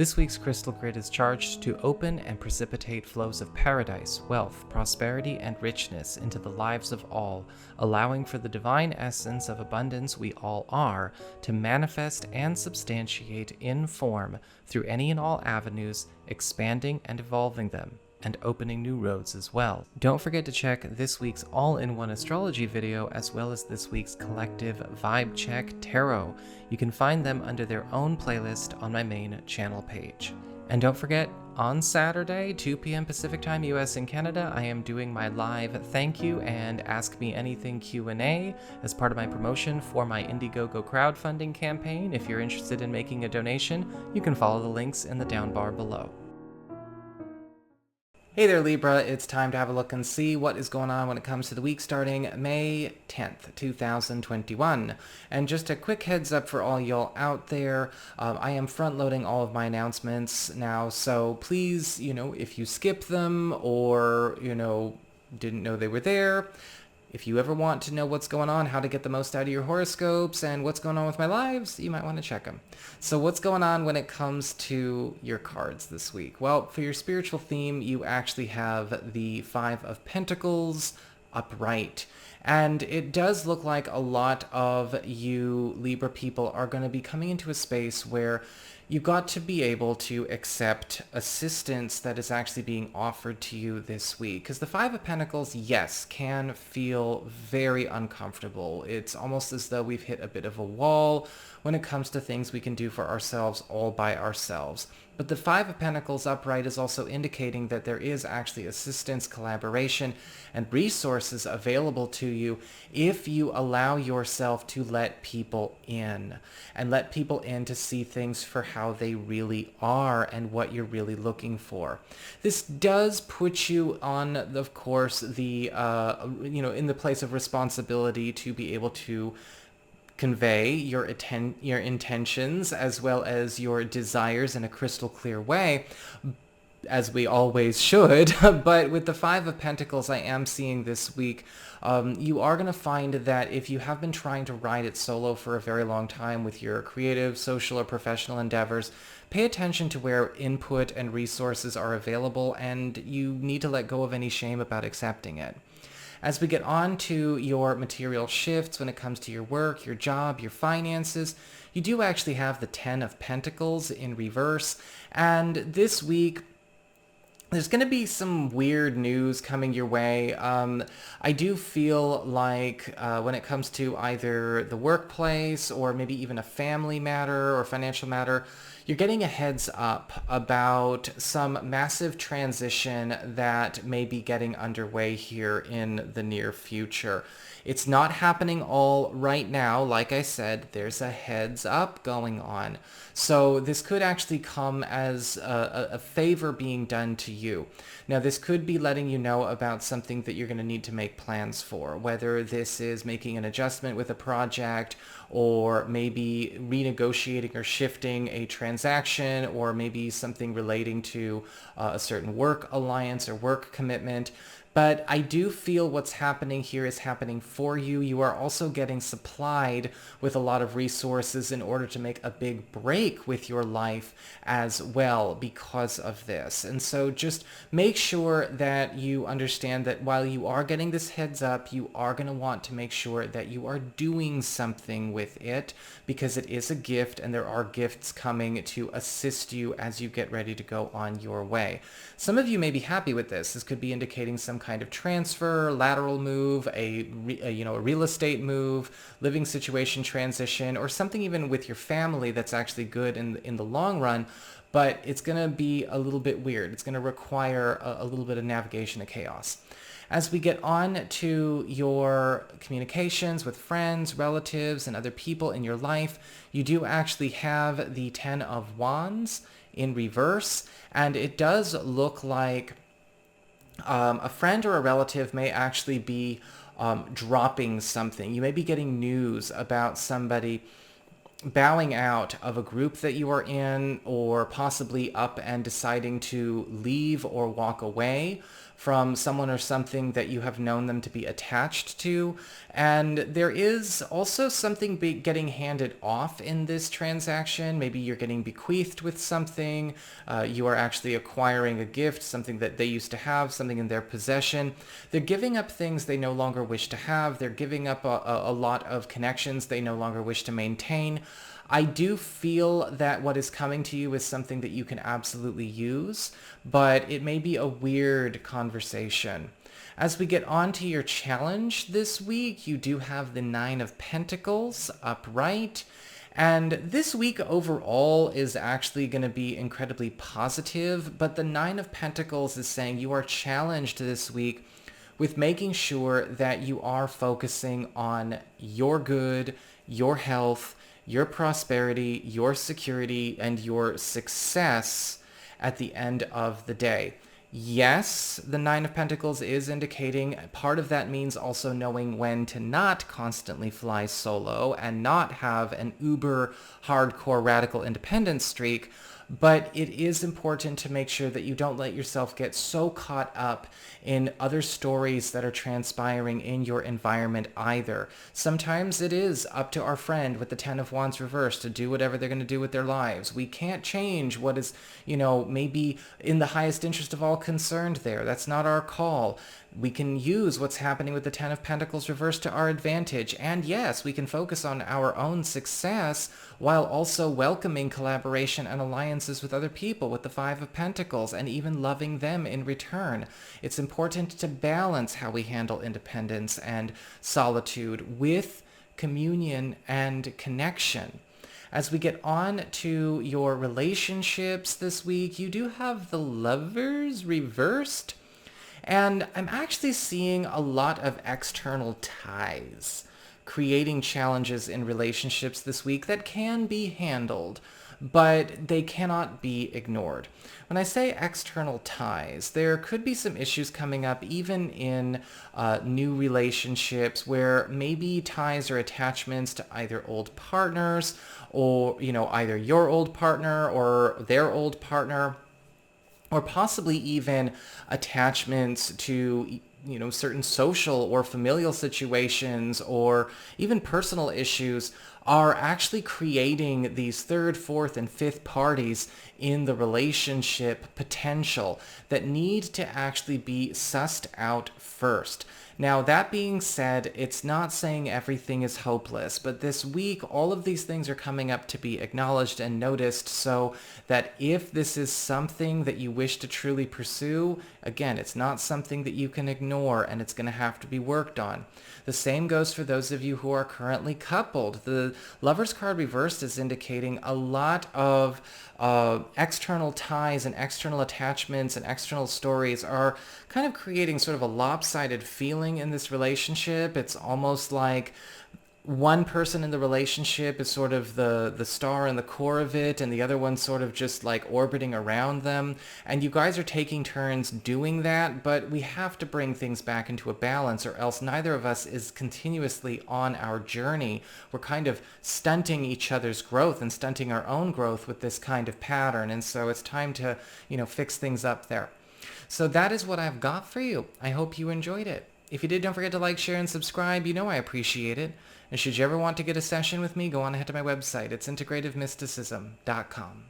This week's crystal grid is charged to open and precipitate flows of paradise, wealth, prosperity, and richness into the lives of all, allowing for the divine essence of abundance we all are to manifest and substantiate in form through any and all avenues, expanding and evolving them, and opening new roads as well. Don't forget to check this week's all-in-one astrology video as well as this week's collective vibe check tarot. You can find them under their own playlist on my main channel page. And don't forget, on Saturday, 2 p.m. Pacific Time, US and Canada, I am doing my live thank you and ask me anything Q&A as part of my promotion for my Indiegogo crowdfunding campaign. If you're interested in making a donation, you can follow the links in the down bar below. Hey there Libra, it's time to have a look and see what is going on when it comes to the week starting May 10th, 2021. And just a quick heads up for all y'all out there, I am front loading all of my announcements now, so please, if you skip them or, didn't know they were there, if you ever want to know what's going on, how to get the most out of your horoscopes, and what's going on with my lives, you might want to check them. So what's going on when it comes to your cards this week? Well, for your spiritual theme, you actually have the Five of Pentacles upright. And it does look like a lot of you Libra people are going to be coming into a space where you've got to be able to accept assistance that is actually being offered to you this week. Because the Five of Pentacles, yes, can feel very uncomfortable. It's almost as though we've hit a bit of a wall when it comes to things we can do for ourselves all by ourselves. But the Five of Pentacles upright is also indicating that there is actually assistance, collaboration, and resources available to you if you allow yourself to let people in. And let people in to see things for how they really are and what you're really looking for. This does put you on, of course, the in the place of responsibility to be able to convey your intentions as well as your desires in a crystal clear way, as we always should. But with the Five of Pentacles I am seeing this week, you are going to find that if you have been trying to ride it solo for a very long time with your creative, social, or professional endeavors, pay attention to where input and resources are available, and you need to let go of any shame about accepting it. As we get on to your material shifts when it comes to your work, your job, your finances, you do actually have the Ten of Pentacles in reverse. And this week, there's going to be some weird news coming your way. I do feel like when it comes to either the workplace or maybe even a family matter or financial matter, you're getting a heads up about some massive transition that may be getting underway here in the near future. It's not happening all right now. Like I said, there's a heads up going on. So this could actually come as a favor being done to you. Now, this could be letting you know about something that you're going to need to make plans for, whether this is making an adjustment with a project or maybe renegotiating or shifting a transaction or maybe something relating to a certain work alliance or work commitment. But I do feel what's happening here is happening for you. You are also getting supplied with a lot of resources in order to make a big break with your life as well because of this. And so just make sure that you understand that while you are getting this heads up, you are going to want to make sure that you are doing something with it because it is a gift and there are gifts coming to assist you as you get ready to go on your way. Some of you may be happy with this. This could be indicating some kind of transfer, lateral move, a real estate move, living situation transition, or something even with your family that's actually good in the long run, but it's going to be a little bit weird. It's going to require a little bit of navigation of chaos. As we get on to your communications with friends, relatives, and other people in your life, you do actually have the Ten of Wands in reverse, and it does look like a friend or a relative may actually be dropping something. You may be getting news about somebody bowing out of a group that you are in or possibly up and deciding to leave or walk away from someone or something that you have known them to be attached to. And there is also something getting handed off in this transaction. Maybe you're getting bequeathed with something. You are actually acquiring a gift, something that they used to have, something in their possession. They're giving up things they no longer wish to have. They're giving up a lot of connections they no longer wish to maintain. I do feel that what is coming to you is something that you can absolutely use, but it may be a weird conversation. As we get on to your challenge this week, you do have the Nine of Pentacles upright. And this week overall is actually going to be incredibly positive, but the Nine of Pentacles is saying you are challenged this week with making sure that you are focusing on your good, your health, your prosperity, your security, and your success at the end of the day. Yes, the Nine of Pentacles is indicating part of that means also knowing when to not constantly fly solo and not have an uber hardcore radical independence streak, but it is important to make sure that you don't let yourself get so caught up in other stories that are transpiring in your environment either. Sometimes it is up to our friend with the Ten of Wands reversed to do whatever they're going to do with their lives. We can't change what is, maybe in the highest interest of all concerned there. That's not our call. We can use what's happening with the Ten of Pentacles reversed to our advantage. And yes, we can focus on our own success while also welcoming collaboration and alliances with other people with the Five of Pentacles and even loving them in return. It's important to balance how we handle independence and solitude with communion and connection. As we get on to your relationships this week, you do have the Lovers reversed. And I'm actually seeing a lot of external ties creating challenges in relationships this week that can be handled, but they cannot be ignored. When I say external ties, there could be some issues coming up even in new relationships where maybe ties or attachments to either old partners or, either your old partner or their old partner, or possibly even attachments to, certain social or familial situations or even personal issues are actually creating these third, fourth, and fifth parties in the relationship potential that need to actually be sussed out first. Now, that being said, it's not saying everything is hopeless, but this week, all of these things are coming up to be acknowledged and noticed so that if this is something that you wish to truly pursue, again, it's not something that you can ignore and it's going to have to be worked on. The same goes for those of you who are currently coupled. The Lover's card reversed is indicating a lot of external ties and external attachments and external stories are kind of creating sort of a lopsided feeling in this relationship. It's almost like one person in the relationship is sort of the star and the core of it, and the other one's sort of just like orbiting around them. And you guys are taking turns doing that, but we have to bring things back into a balance, or else neither of us is continuously on our journey. We're kind of stunting each other's growth and stunting our own growth with this kind of pattern. And so it's time to, fix things up there. So that is what I've got for you. I hope you enjoyed it. If you did, don't forget to like, share, and subscribe. I appreciate it. And should you ever want to get a session with me, go on ahead to my website. It's integrativemysticism.com.